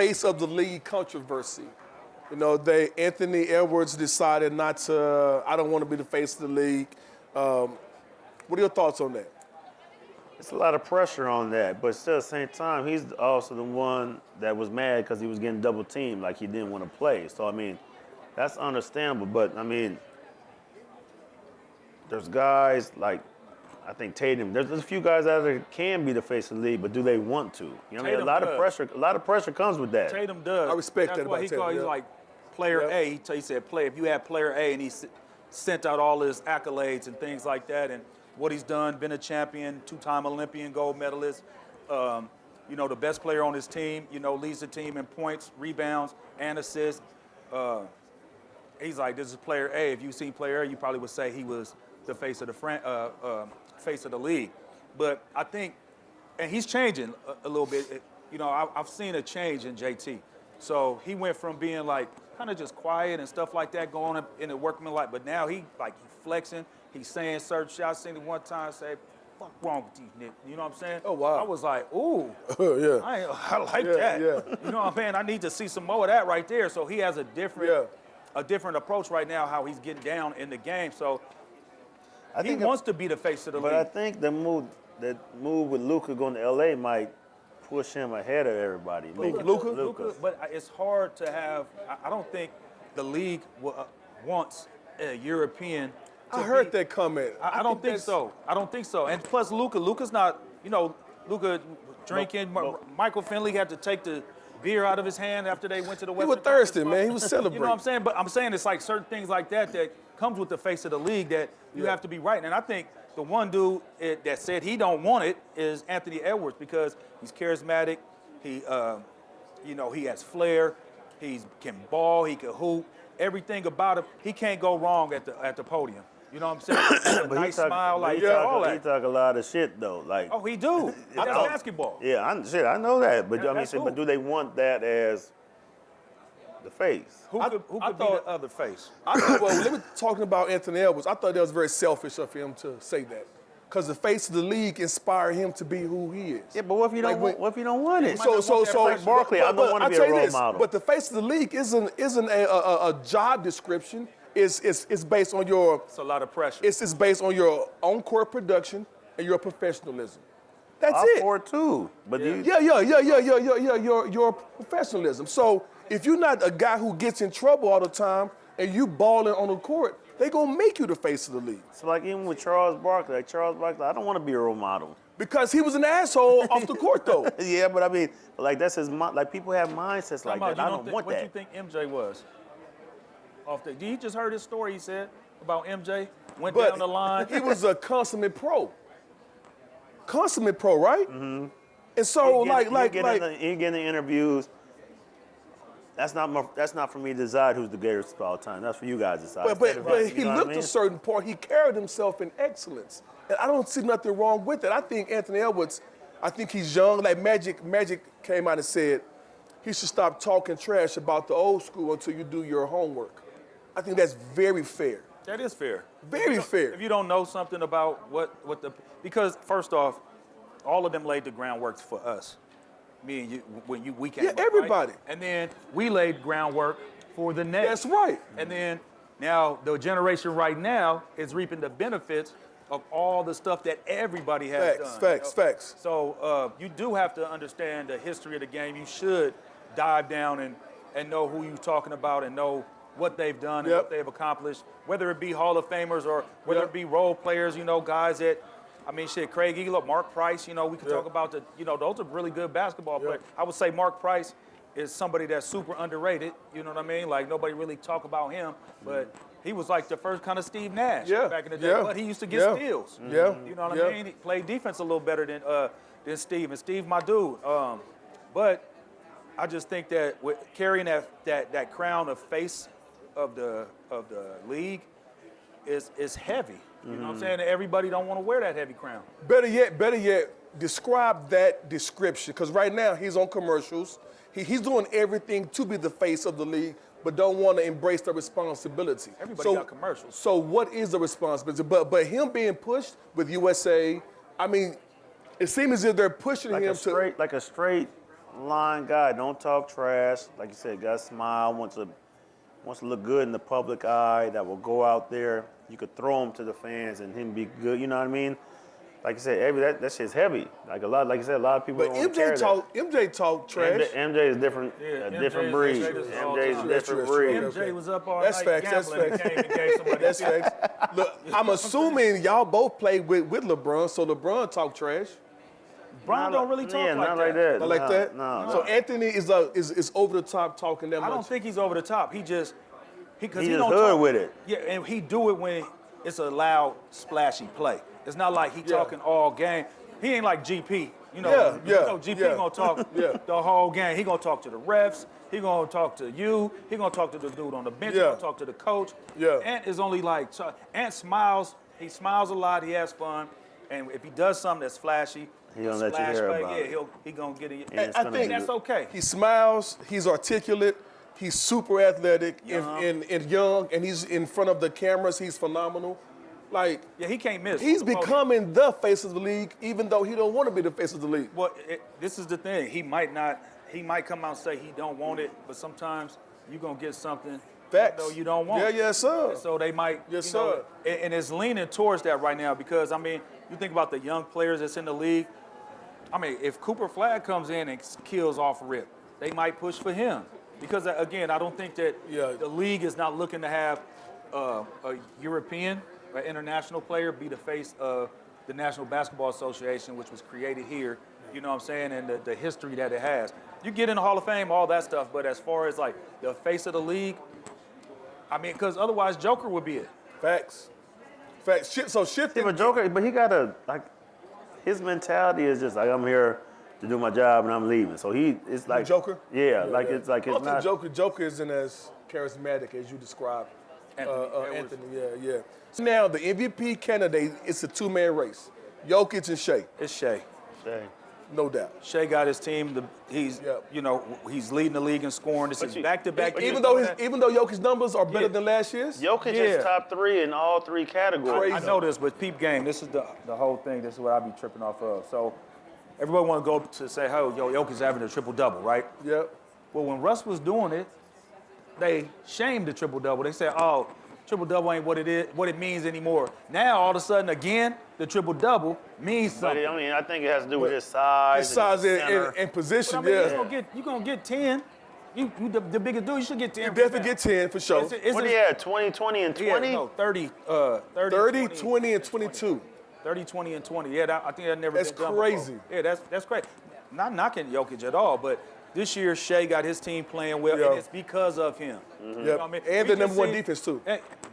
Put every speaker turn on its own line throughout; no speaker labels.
face of the league controversy. You know, Anthony Edwards decided not to. I don't want to be the face of the league. What are your thoughts on that?
It's a lot of pressure on that, but still at the same time, he's also the one that was mad because he was getting double teamed, like he didn't want to play. So, I mean, that's understandable. But, I mean, there's guys like, I think Tatum, there's a few guys out there that can be the face of the league, but do they want to? You know what I mean? A lot of pressure comes with that.
Tatum does.
I respect that about Tatum.
He's like player A. He said, if you had player A, and he sent out all his accolades and things like that, and what he's done, been a champion, two-time Olympian gold medalist, you know, the best player on his team, you know, leads the team in points, rebounds, and assists. He's like, this is player A. If you seen player A, you probably would say he was the face of the face of the league. But I think, and he's changing a little bit. You know, I've seen a change in JT. So he went from being like kind of just quiet and stuff like that, going up in the workmanlike, but now he flexing. He's saying certain shots. Seen it one time, say, "Fuck wrong with you, Nick?" You know what I'm saying?
Oh wow!
I was like, "Ooh,
yeah,
I like that."
Yeah.
You know what I'm saying? I need to see some more of that right there. So he has a different approach right now, how he's getting down in the game. So he wants to be the face of the league.
But I think the move with Luka going to LA might push him ahead of everybody.
Luka, but it's hard to have. I don't think the league wants a European.
I heard that comment.
I don't think so. I don't think so. And plus, Luka's not. You know, Luka drinking. Michael Finley had to take the beer out of his hand after they went to the Western.
He was thirsty, man. He was celebrating.
You know what I'm saying? But I'm saying it's like certain things like that comes with the face of the league that you have to be right. And I think the one dude that said he don't want it is Anthony Edwards because he's charismatic. He, you know, he has flair. He can ball. He can hoop. Everything about him. He can't go wrong at the podium. You know what I'm saying? A nice smile, like all that.
He talk a lot of shit though, like.
Oh, he do. That's basketball.
Yeah, I know that, but I mean, but do they want that as the face?
Who could be the other face?
Well, let me talking about Anthony Edwards. I thought that was very selfish of him to say that, because the face of the league inspired him to be who he is.
Yeah, but what if you don't? What if you don't want it?
So
like Barkley, I don't want to be a role model.
But the face of the league isn't a job description. It's based on your.
It's a lot of pressure.
It's based on your on-court production and your professionalism. That's
I'm
it.
for it too. But
your professionalism. So if you're not a guy who gets in trouble all the time and you balling on the court, they gonna make you the face of the league.
So like even with Charles Barkley, I don't want to be a role model.
Because he was an asshole off the court though.
Yeah, but I mean, like that's his like people have mindsets like that. I don't want that.
What do you think MJ was? You just heard his story, he said, about MJ? Went down the line.
He was a consummate pro. Consummate pro, right? Mm-hmm. And so,
you get in interviews. That's not for me to decide who's the greatest of all time. That's for you guys to decide.
But he looked a certain part. He carried himself in excellence. And I don't see nothing wrong with it. I think Anthony Edwards, I think he's young. Like Magic came out and said he should stop talking trash about the old school until you do your homework. I think that's very fair.
That is fair.
Very fair.
If you don't know something about because first off, all of them laid the groundwork for us. Me and you, we came up,
everybody.
Right? And then we laid groundwork for the next.
That's right.
And then now the generation right now is reaping the benefits of all the stuff that everybody has done.
Facts.
So you do have to understand the history of the game. You should dive down and know who you're talking about and know what they've done and what they've accomplished, whether it be Hall of Famers or whether it be role players, you know, guys that, I mean, Craig Eagle, Mark Price, you know, we could talk about those are really good basketball players. I would say Mark Price is somebody that's super underrated, you know what I mean? Like, nobody really talk about him, but he was like the first kind of Steve Nash back in the day, but he used to get steals. You know what I mean? He played defense a little better than Steve, and Steve, my dude. But I just think that with carrying that crown of face of the league is heavy. You know what I'm saying? Everybody don't want to wear that heavy crown.
Better yet, describe that description. Because right now he's on commercials. He's doing everything to be the face of the league, but don't want to embrace the responsibility.
Everybody got commercials.
So what is the responsibility? But him being pushed with USA, I mean, it seems as if they're pushing him
like a straight line guy. Don't talk trash. Like you said, got to smile. Wants to look good in the public eye. That will go out there. You could throw him to the fans and him be good. You know what I mean? Like you said, that shit's heavy. Like you said, a lot of people.
But
don't care
MJ talk trash.
MJ is different, a different breed. MJ is a different breed.
MJ was up all
That's
night
facts.
gambling and came and gave somebody
That's facts. Look, I'm assuming y'all both played with LeBron, so LeBron talk trash.
Bron don't really talk
not
like
like that.
Not like that.
No.
So Anthony is over the top talking that much.
I don't think he's over the top. He just because
He
he
just
don't
hood
talk,
with it.
Yeah, and he do it when it's a loud, splashy play. It's not like he talking all game. He ain't like GP. You know, GP gonna talk the whole game. He gonna talk to the refs. He gonna talk to you. He gonna talk to the dude on the bench. He gonna talk to the coach. Ant is only like Ant smiles. He smiles a lot. He has fun. And if he does something that's flashy,
He gonna let you hear about it.
he gonna get it.
I think
that's okay.
He smiles. He's articulate. He's super athletic and young, and he's in front of the cameras. He's phenomenal. Like,
Yeah, he can't miss.
he's becoming the face of the league, even though he don't want to be the face of the league.
Well, this is the thing. He might not. He might come out and say he don't want it, but sometimes you gonna get something
Facts.
though you don't want.
Yes, sir.
And so they might.
Yes,
you know,
sir.
And it's leaning towards that right now because I mean, you think about the young players that's in the league. I mean, if Cooper Flag comes in and kills off rip, they might push for him because again, I don't think that the league is not looking to have a European or international player be the face of the National Basketball Association, which was created here. You know what I'm saying? And the history that it has. You get in the Hall of Fame, all that stuff, but as far as like the face of the league, I mean, because otherwise Joker would be it.
Facts. So shifting.
But Joker, but he got his mentality is just like, I'm here to do my job and I'm leaving. So it's like
Joker?
Yeah, it's like
I
it's
don't
not.
think Joker isn't as charismatic as you described.
Anthony.
Yeah. So now the MVP candidate, it's a two-man race. Jokic and Shea,
It's Shea.
no doubt.
Shea got his team. He's he's leading the league in scoring. This is back-to-back.
Even though Jokic's numbers are better than last year's.
Jokic is top 3 in all 3 categories.
I know this, but peep game. This is the whole thing. This is what I be tripping off of. So everybody want to go to say, "Oh, Jokic's having a triple-double," right?
Yep.
Well, when Russ was doing it, they shamed the triple-double. They said, "Oh, triple-double ain't what it means anymore." Now all of a sudden, again, the triple-double means something.
But I mean, I think it has to do with his size.
His size
center.
and position.
But, I mean, you're gonna get 10. You the biggest dude, you should get 10.
You definitely get 10 for sure.
What he had, 20, 20, and 20?
Yeah, no, 30,
30, 20, and 22.
30, 20, and 20. Yeah, I think that never
That's
been done
crazy.
before. Yeah, that's crazy. Not knocking Jokic at all, but this year Shea got his team playing well, and it's because of him.
Yep.
You know what I mean?
And
We
the
just
number one
seen-
defense too.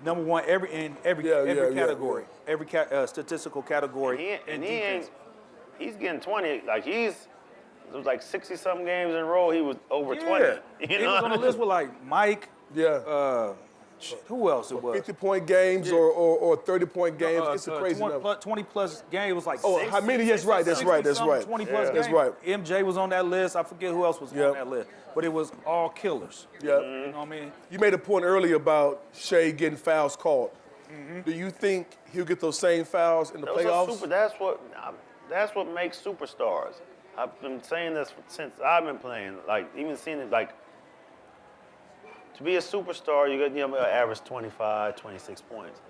Number one in every category, every statistical category.
He's getting 20. Like it was like 60-something games in a row. He was over 20.
He was on the list with like Mike.
Yeah.
Who else it was?
50-point games or 30-point games. It's a crazy
20
number.
plus, 20 plus games was like.
Oh, how many? That's right.
20 plus
That's
games.
right.
MJ was on that list. I forget who else was on that list, but it was all killers.
Yeah.
You know what I mean?
You made a point earlier about Shea getting fouls called. Do you think he'll get those same fouls in the playoffs?
That's what makes superstars. I've been saying this since I've been playing. Like even seeing it like. To be a superstar, you got average 25, 26 points.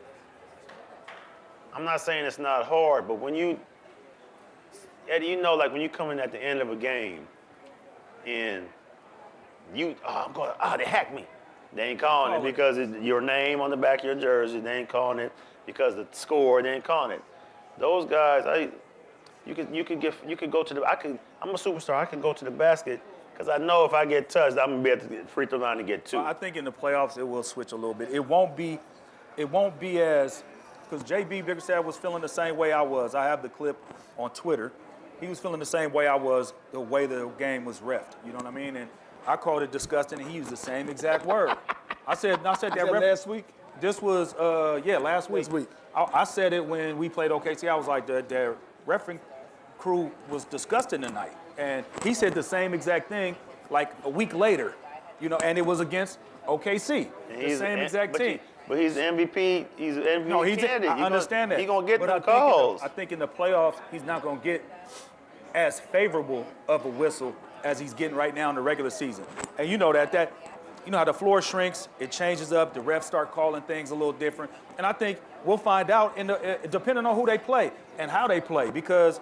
I'm not saying it's not hard, but when Eddie, like when you come in at the end of a game and they hacked me. They ain't calling it because it's your name on the back of your jersey. They ain't calling it because the score. They ain't calling it. Those guys, you could go to the. I'm a superstar. I can go to the basket. Because I know if I get touched, I'm gonna be at the free throw line to get 2.
I think in the playoffs it will switch a little bit. It won't be as because JB Bickerstaff was feeling the same way I was. I have the clip on Twitter. He was feeling the same way I was the way the game was reffed. You know what I mean? And I called it disgusting, and he used the same exact word. I said that
last week.
This was last week.
Last week.
I said it when we played OKC. I was like the refereeing crew was disgusting tonight. And he said the same exact thing like a week later, and it was against OKC, the same exact team.
But he's the MVP. He's an MVP candidate.
I understand that.
He's going to get
the
calls.
I think in the playoffs, he's not going to get as favorable of a whistle as he's getting right now in the regular season. And you know you know how the floor shrinks, it changes up, the refs start calling things a little different. And I think we'll find out depending on who they play and how they play, because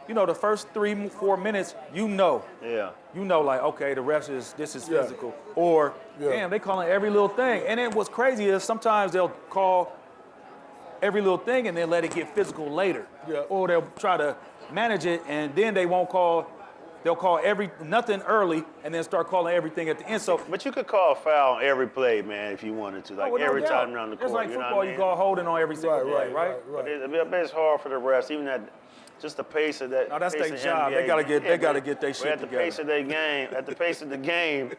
you know, the first 3-4 minutes, you know.
Yeah.
You know, like, okay, the refs this is physical. Or, damn, they calling every little thing. And then what's crazy is sometimes they'll call every little thing and then let it get physical later.
Yeah.
Or they'll try to manage it and then they'll call nothing early and then start calling everything at the end. So,
but you could call a foul on every play, man, if you wanted to. Like every time around the court.
It's like
you know
football,
what I mean?
you call holding on every single play, right?
But it's hard for the refs, even at just the pace of that.
No, that's
pace
their
of
job.
NBA.
They gotta get their shit
at the
together.
pace of their game, at the pace of the game,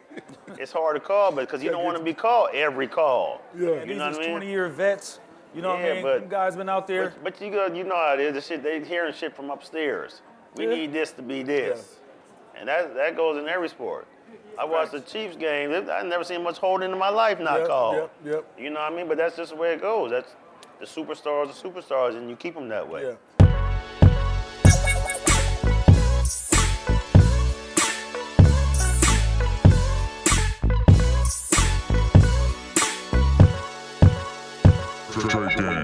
it's hard to call, because you don't want to be called every call.
Yeah.
And
You know
these
what I mean?
20-year vets, you know what I mean?
but
Them guys been out there.
But you know how it is. The shit, they hearing shit from upstairs. We need this to be this, and that goes in every sport. I watched the Chiefs game. I never seen much holding in my life not called.
Yep.
You know what I mean? But that's just the way it goes. That's the superstars, and you keep them that way.
Yeah.
Trade game.